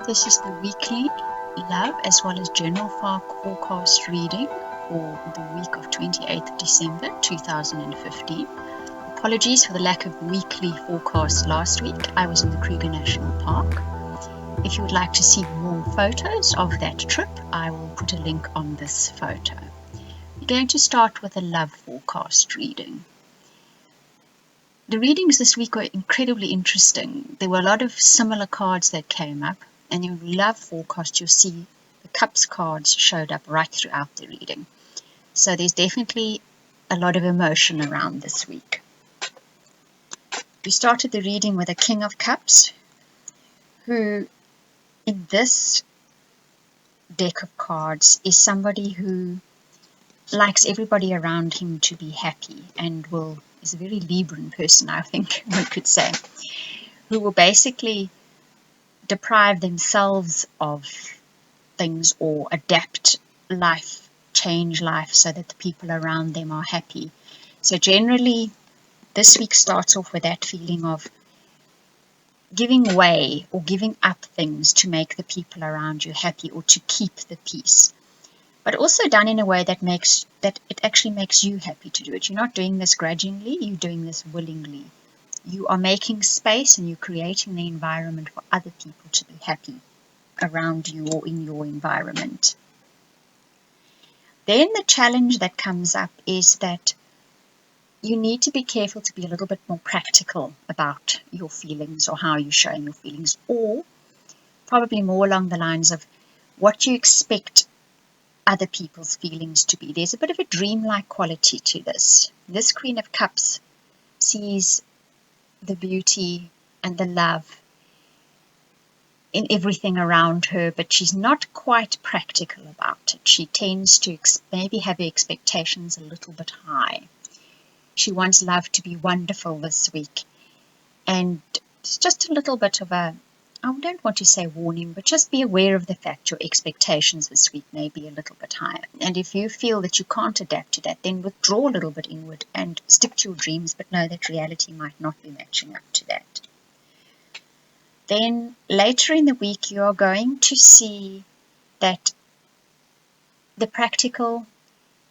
This is the weekly love as well as general forecast reading for the week of 28th December 2015. Apologies for the lack of weekly forecast last week. I was in the Kruger National Park. If you would like to see more photos of that trip, I will put a link on this photo. We're going to start with a love forecast reading. The readings this week were incredibly interesting. There were a lot of similar cards that came up, and in love forecast you'll see the cups cards showed up right throughout the reading. So there's definitely a lot of emotion around this week. We started the reading with a King of Cups, who in this deck of cards is somebody who likes everybody around him to be happy and is a very Libran person, I think one could say, who will basically deprive themselves of things or adapt life, change life so that the people around them are happy. So generally this week starts off with that feeling of giving way or giving up things to make the people around you happy or to keep the peace, but also done in a way that it actually makes you happy to do it. You're not doing this grudgingly, you're doing this willingly. You are making space and you're creating the environment for other people to be happy around you or in your environment. Then the challenge that comes up is that you need to be careful to be a little bit more practical about your feelings or how you're showing your feelings, or probably more along the lines of what you expect other people's feelings to be. There's a bit of a dreamlike quality to this. This Queen of Cups sees the beauty and the love in everything around her, but she's not quite practical about it. She tends to maybe have her expectations a little bit high. She wants love to be wonderful this week, and it's just a little bit of a, I don't want to say warning, but just be aware of the fact your expectations this week may be a little bit higher. And if you feel that you can't adapt to that, then withdraw a little bit inward and stick to your dreams, but know that reality might not be matching up to that. Then later in the week, you are going to see that the practical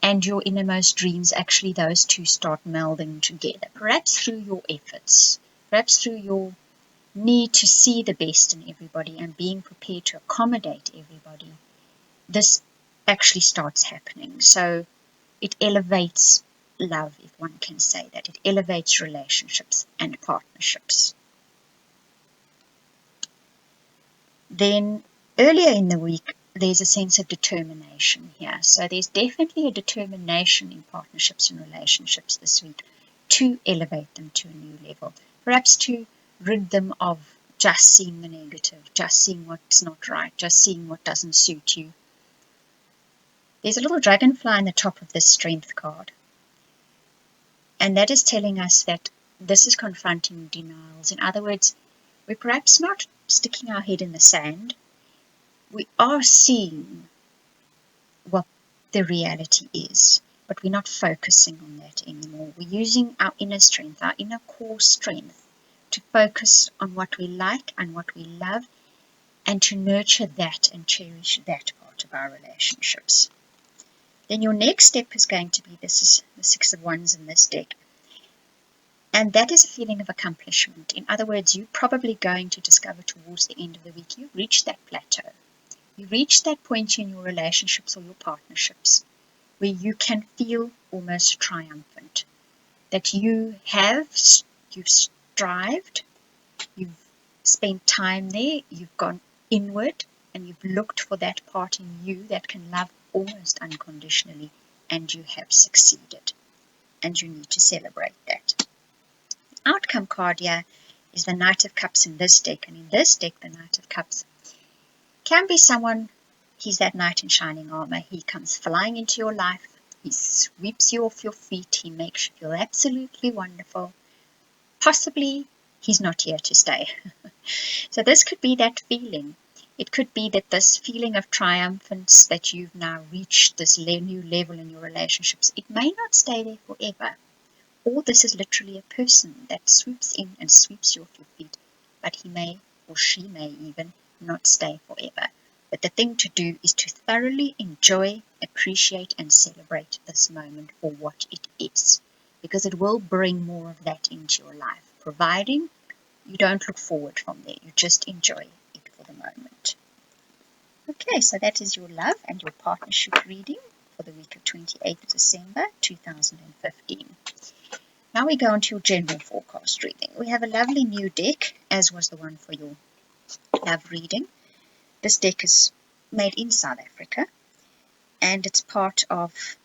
and your innermost dreams, actually those two start melding together, perhaps through your efforts, perhaps through your need to see the best in everybody and being prepared to accommodate everybody. This actually starts happening. So it elevates love, if one can say that. It elevates relationships and partnerships. Then earlier in the week, there's a sense of determination here. So there's definitely a determination in partnerships and relationships this week to elevate them to a new level, perhaps to rid them of just seeing the negative, just seeing what's not right, just seeing what doesn't suit you. There's a little dragonfly on the top of this strength card, and that is telling us that this is confronting denials. In other words, we're perhaps not sticking our head in the sand. We are seeing what the reality is, but we're not focusing on that anymore. We're using our inner strength, our inner core strength, to focus on what we like and what we love, and to nurture that and cherish that part of our relationships. Then your next step is going to be, this is the Six of Wands in this deck, and that is a feeling of accomplishment. In other words, you're probably going to discover towards the end of the week you've reached that plateau. You reach that point in your relationships or your partnerships where you can feel almost triumphant, that you've strived, you've spent time there, you've gone inward, and you've looked for that part in you that can love almost unconditionally, and you have succeeded, and you need to celebrate that. The outcome card here is the Knight of Cups in this deck, and in this deck the Knight of Cups can be someone, he's that knight in shining armor. He comes flying into your life, he sweeps you off your feet, he makes you feel absolutely wonderful. Possibly he's not here to stay. So this could be that feeling. It could be that this feeling of triumphance, that you've now reached this new level in your relationships, it may not stay there forever. Or this is literally a person that swoops in and sweeps you off your feet, but he may or she may even not stay forever. But the thing to do is to thoroughly enjoy, appreciate, and celebrate this moment for what it is, because it will bring more of that into your life, providing you don't look forward from there. You just enjoy it for the moment. Okay, so that is your love and your partnership reading for the week of 28th of December 2015. Now we go on to your general forecast reading. We have a lovely new deck, as was the one for your love reading. This deck is made in South Africa, and it's part of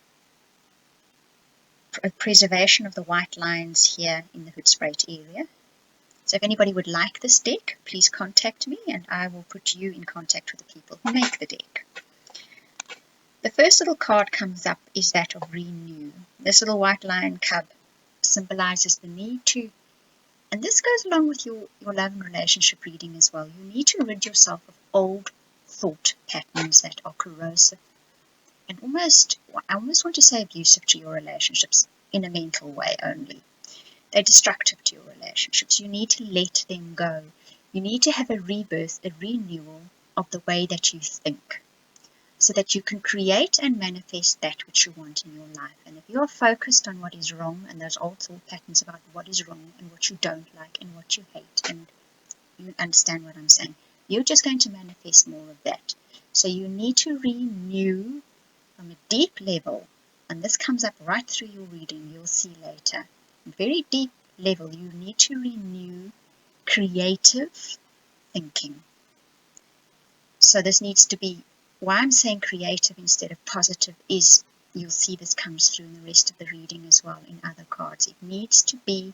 a preservation of the white lions here in the Hoedspruit area. So if anybody would like this deck, please contact me and I will put you in contact with the people who make the deck. The first little card comes up is that of renew. This little white lion cub symbolizes the need to, and this goes along with your love and relationship reading as well, you need to rid yourself of old thought patterns that are corrosive and I almost want to say abusive to your relationships in a mental way only. They're destructive to your relationships. You need to let them go. You need to have a rebirth, a renewal of the way that you think, so that you can create and manifest that which you want in your life. And if you are focused on what is wrong and those old thought patterns about what is wrong and what you don't like and what you hate, and you understand what I'm saying, you're just going to manifest more of that. So you need to renew from a deep level, and this comes up right through your reading, you'll see later. Very deep level, you need to renew creative thinking. So this needs to be, why I'm saying creative instead of positive is, you'll see this comes through in the rest of the reading as well in other cards. It needs to be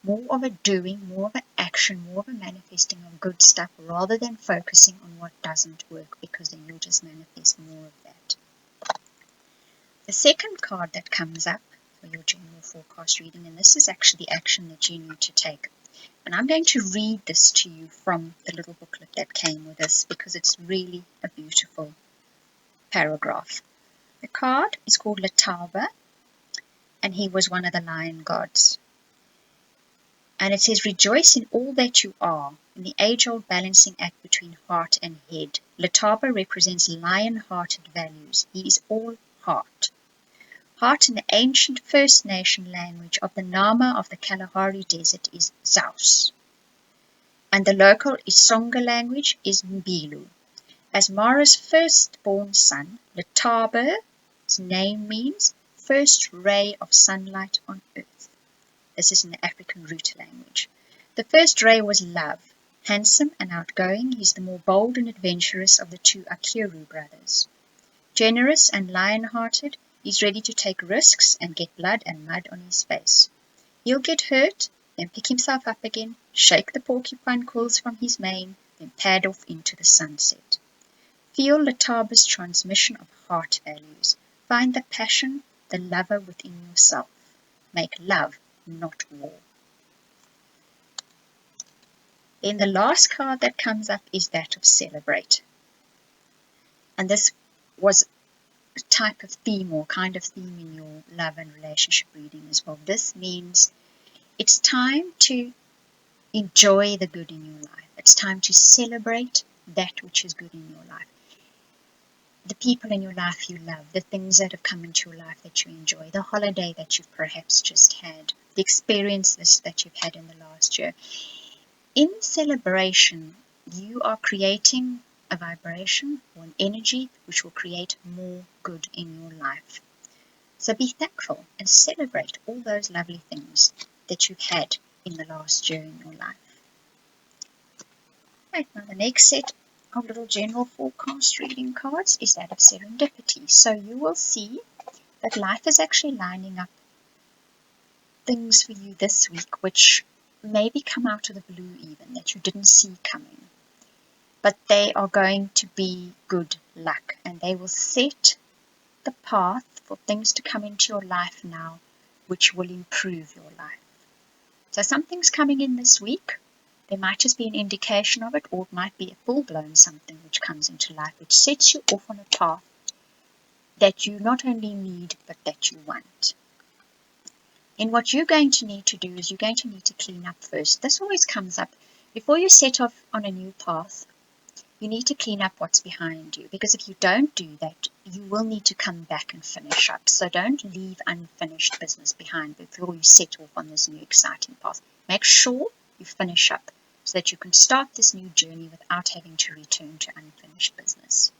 more of a doing, more of an action, more of a manifesting of good stuff rather than focusing on what doesn't work, because then you'll just manifest more of that. The second card that comes up for your general forecast reading, and this is actually the action that you need to take. And I'm going to read this to you from the little booklet that came with this, because it's really a beautiful paragraph. The card is called Letaba, and he was one of the lion gods. And it says, rejoice in all that you are, in the age-old balancing act between heart and head. Letaba represents lion-hearted values. He is all heart. Heart in the ancient First Nation language of the Nama of the Kalahari Desert is Zaus, and the local Isonga language is Mbilu. As Mara's firstborn son, Letaba's name means first ray of sunlight on earth. This is in the African root language. The first ray was love. Handsome and outgoing, he is the more bold and adventurous of the two Akiru brothers. Generous and lion-hearted, he's ready to take risks and get blood and mud on his face. He'll get hurt, then pick himself up again, shake the porcupine quills from his mane, then pad off into the sunset. Feel Letaba's transmission of heart values. Find the passion, the lover within yourself. Make love, not war. Then the last card that comes up is that of celebrate. And this was a type of theme or kind of theme in your love and relationship reading as well. This means it's time to enjoy the good in your life. It's time to celebrate that which is good in your life. The people in your life you love, the things that have come into your life that you enjoy, the holiday that you've perhaps just had, the experiences that you've had in the last year. In celebration, you are creating a vibration or an energy which will create more good in your life. So be thankful and celebrate all those lovely things that you've had in the last year in your life. Right, now the next set of little general forecast reading cards is that of serendipity. So you will see that life is actually lining up things for you this week which maybe come out of the blue even, that you didn't see coming. But they are going to be good luck, and they will set the path for things to come into your life now which will improve your life. So something's coming in this week. There might just be an indication of it, or it might be a full-blown something which comes into life, which sets you off on a path that you not only need, but that you want. And what you're going to need to do is you're going to need to clean up first. This always comes up. Before you set off on a new path, you need to clean up what's behind you, because if you don't do that, you will need to come back and finish up. So don't leave unfinished business behind before you set off on this new exciting path. Make sure you finish up so that you can start this new journey without having to return to unfinished business.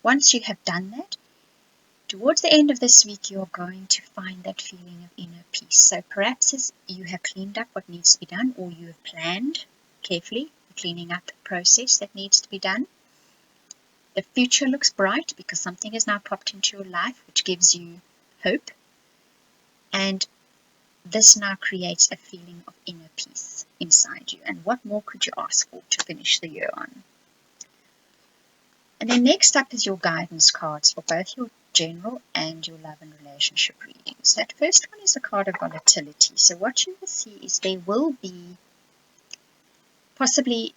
Once you have done that, towards the end of this week, you're going to find that feeling of inner peace. So perhaps as you have cleaned up what needs to be done, or you have planned carefully the cleaning up process that needs to be done, the future looks bright because something has now popped into your life which gives you hope. And this now creates a feeling of inner peace inside you. And what more could you ask for to finish the year on? And then next up is your guidance cards for both your general and your love and relationship readings. That first one is a card of volatility. So what you will see is there will be possibly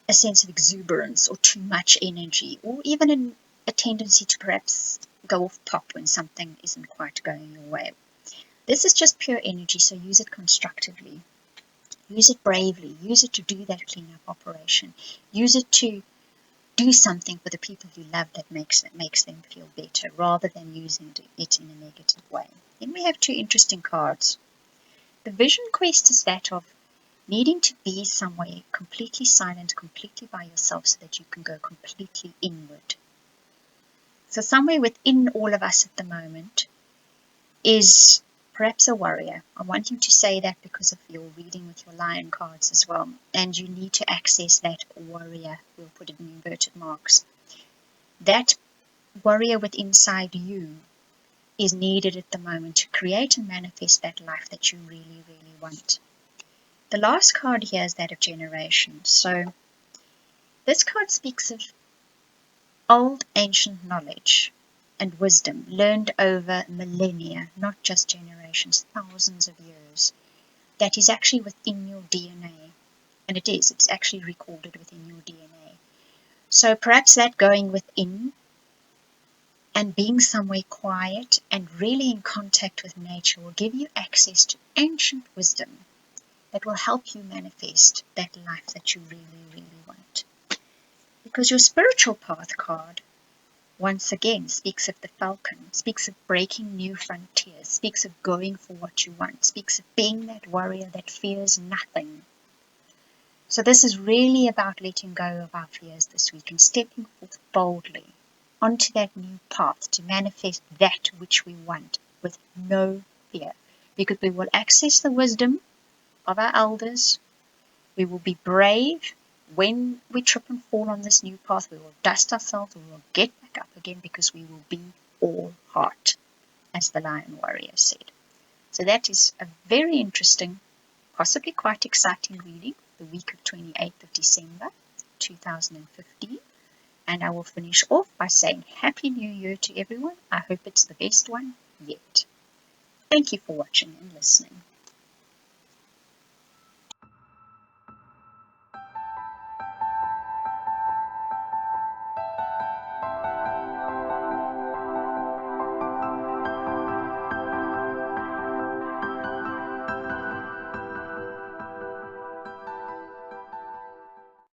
a sense of exuberance or too much energy, or even a tendency to perhaps go off pop when something isn't quite going your way. This is just pure energy, so use it constructively. Use it bravely. Use it to do that cleanup operation. Use it to do something for the people you love that makes them feel better, rather than using it in a negative way. Then we have two interesting cards. The vision quest is that of needing to be somewhere completely silent, completely by yourself, so that you can go completely inward. So somewhere within all of us at the moment is perhaps a warrior. I want you to say that because of your reading with your lion cards as well. And you need to access that warrior. We'll put it in inverted marks. That warrior within inside you is needed at the moment to create and manifest that life that you really, really want. The last card here is that of generations. So this card speaks of old ancient knowledge and wisdom learned over millennia, not just generations, thousands of years, that is actually within your DNA. And it's actually recorded within your DNA. So perhaps that going within and being somewhere quiet and really in contact with nature will give you access to ancient wisdom that will help you manifest that life that you really, really want. Because your spiritual path card, once again, speaks of the falcon, speaks of breaking new frontiers, speaks of going for what you want, speaks of being that warrior that fears nothing. So this is really about letting go of our fears this week and stepping forth boldly onto that new path to manifest that which we want with no fear. Because we will access the wisdom of our elders. We will be brave. When we trip and fall on this new path, we will dust ourselves, we will get back up again, because we will be all heart, as the lion warrior said. So that is a very interesting, possibly quite exciting reading, the week of 28th of December 2015. And I will finish off by saying Happy New Year to everyone. I hope it's the best one yet. Thank you for watching and listening.